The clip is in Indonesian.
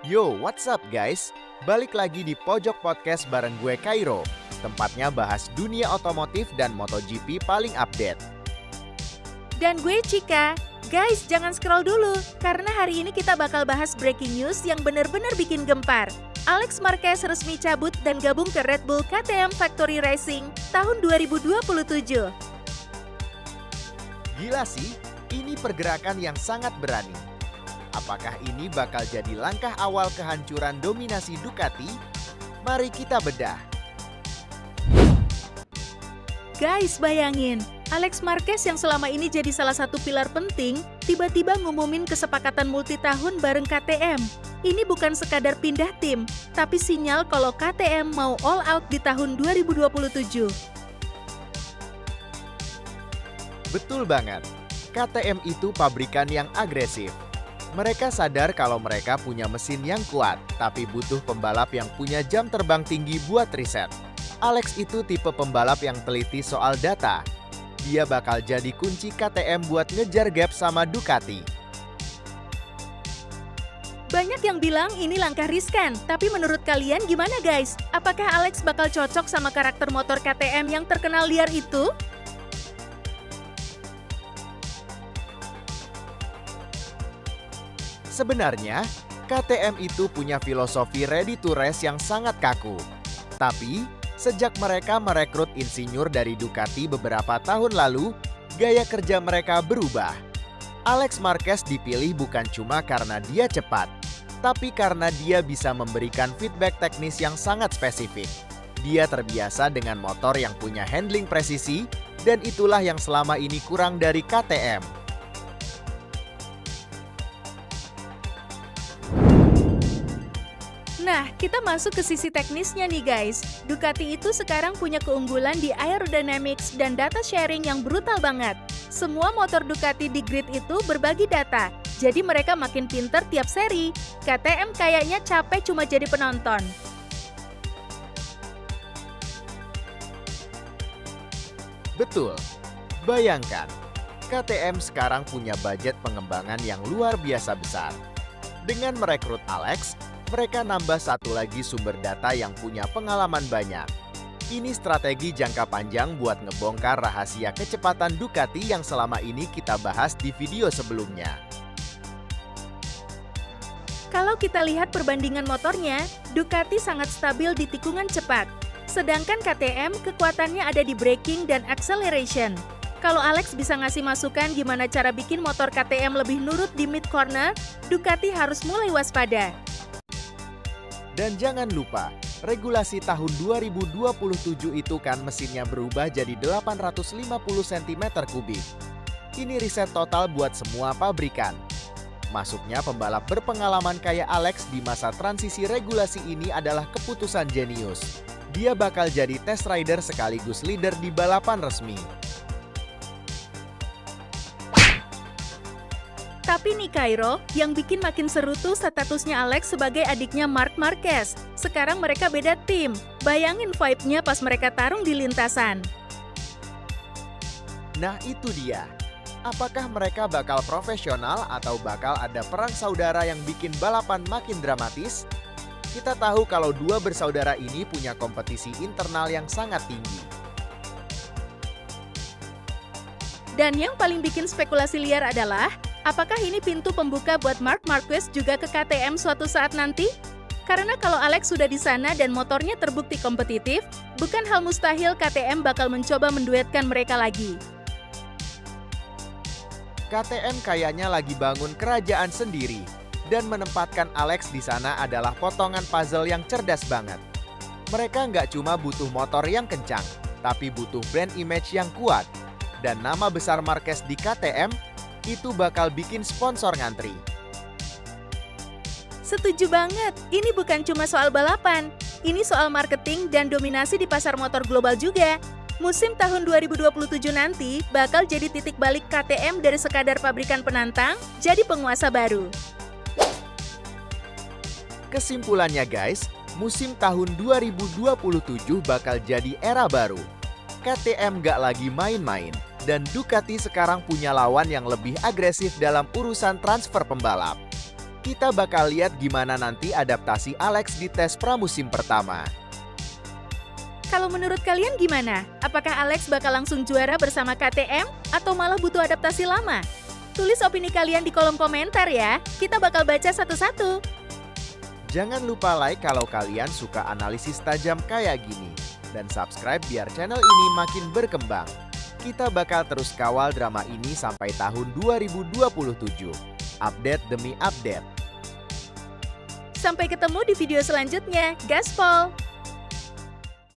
Yo, what's up guys? Balik lagi di Pojok Podcast bareng gue Kairo. Tempatnya bahas dunia otomotif dan MotoGP paling update. Dan gue Cika. Guys, jangan scroll dulu, karena hari ini kita bakal bahas breaking news yang benar-benar bikin gempar. Alex Marquez resmi cabut dan gabung ke Red Bull KTM Factory Racing tahun 2027. Gila sih, ini pergerakan yang sangat berani. Apakah ini bakal jadi langkah awal kehancuran dominasi Ducati? Mari kita bedah. Guys, bayangin, Alex Marquez yang selama ini jadi salah satu pilar penting, tiba-tiba ngumumin kesepakatan multitahun bareng KTM. Ini bukan sekadar pindah tim, tapi sinyal kalau KTM mau all out di tahun 2027. Betul banget, KTM itu pabrikan yang agresif. Mereka sadar kalau mereka punya mesin yang kuat, tapi butuh pembalap yang punya jam terbang tinggi buat riset. Alex itu tipe pembalap yang teliti soal data. Dia bakal jadi kunci KTM buat ngejar gap sama Ducati. Banyak yang bilang ini langkah riskan, tapi menurut kalian gimana guys? Apakah Alex bakal cocok sama karakter motor KTM yang terkenal liar itu? Sebenarnya, KTM itu punya filosofi ready to race yang sangat kaku. Tapi, sejak mereka merekrut insinyur dari Ducati beberapa tahun lalu, gaya kerja mereka berubah. Alex Marquez dipilih bukan cuma karena dia cepat, tapi karena dia bisa memberikan feedback teknis yang sangat spesifik. Dia terbiasa dengan motor yang punya handling presisi, dan itulah yang selama ini kurang dari KTM. Nah, kita masuk ke sisi teknisnya nih guys. Ducati itu sekarang punya keunggulan di aerodynamics dan data sharing yang brutal banget. Semua motor Ducati di grid itu berbagi data, jadi mereka makin pinter tiap seri. KTM kayaknya capek cuma jadi penonton. Betul, bayangkan, KTM sekarang punya budget pengembangan yang luar biasa besar. Dengan merekrut Alex, mereka nambah satu lagi sumber data yang punya pengalaman banyak. Ini strategi jangka panjang buat ngebongkar rahasia kecepatan Ducati yang selama ini kita bahas di video sebelumnya. Kalau kita lihat perbandingan motornya, Ducati sangat stabil di tikungan cepat. Sedangkan KTM kekuatannya ada di braking dan acceleration. Kalau Alex bisa ngasih masukan gimana cara bikin motor KTM lebih nurut di mid corner, Ducati harus mulai waspada. Dan jangan lupa, regulasi tahun 2027 itu kan mesinnya berubah jadi 850 cm3. Ini riset total buat semua pabrikan. Masuknya pembalap berpengalaman kayak Alex di masa transisi regulasi ini adalah keputusan jenius. Dia bakal jadi test rider sekaligus leader di balapan resmi. Tapi nih Kairo, yang bikin makin seru tuh statusnya Alex sebagai adiknya Marc Marquez. Sekarang mereka beda tim. Bayangin vibe-nya pas mereka tarung di lintasan. Nah itu dia. Apakah mereka bakal profesional atau bakal ada perang saudara yang bikin balapan makin dramatis? Kita tahu kalau dua bersaudara ini punya kompetisi internal yang sangat tinggi. Dan yang paling bikin spekulasi liar adalah, apakah ini pintu pembuka buat Marc Marquez juga ke KTM suatu saat nanti? Karena kalau Alex sudah di sana dan motornya terbukti kompetitif, bukan hal mustahil KTM bakal mencoba menduetkan mereka lagi. KTM kayaknya lagi bangun kerajaan sendiri, dan menempatkan Alex di sana adalah potongan puzzle yang cerdas banget. Mereka nggak cuma butuh motor yang kencang, tapi butuh brand image yang kuat. Dan nama besar Marquez di KTM itu bakal bikin sponsor ngantri. Setuju banget, ini bukan cuma soal balapan. Ini soal marketing dan dominasi di pasar motor global juga. Musim tahun 2027 nanti bakal jadi titik balik KTM dari sekadar pabrikan penantang, jadi penguasa baru. Kesimpulannya guys, musim tahun 2027 bakal jadi era baru. KTM gak lagi main-main, dan Ducati sekarang punya lawan yang lebih agresif dalam urusan transfer pembalap. Kita bakal lihat gimana nanti adaptasi Alex di tes pramusim pertama. Kalau menurut kalian gimana? Apakah Alex bakal langsung juara bersama KTM atau malah butuh adaptasi lama? Tulis opini kalian di kolom komentar ya. Kita bakal baca satu-satu. Jangan lupa like kalau kalian suka analisis tajam kayak gini. Dan subscribe biar channel ini makin berkembang. Kita bakal terus kawal drama ini sampai tahun 2027. Update demi update. Sampai ketemu di video selanjutnya. Gaspol!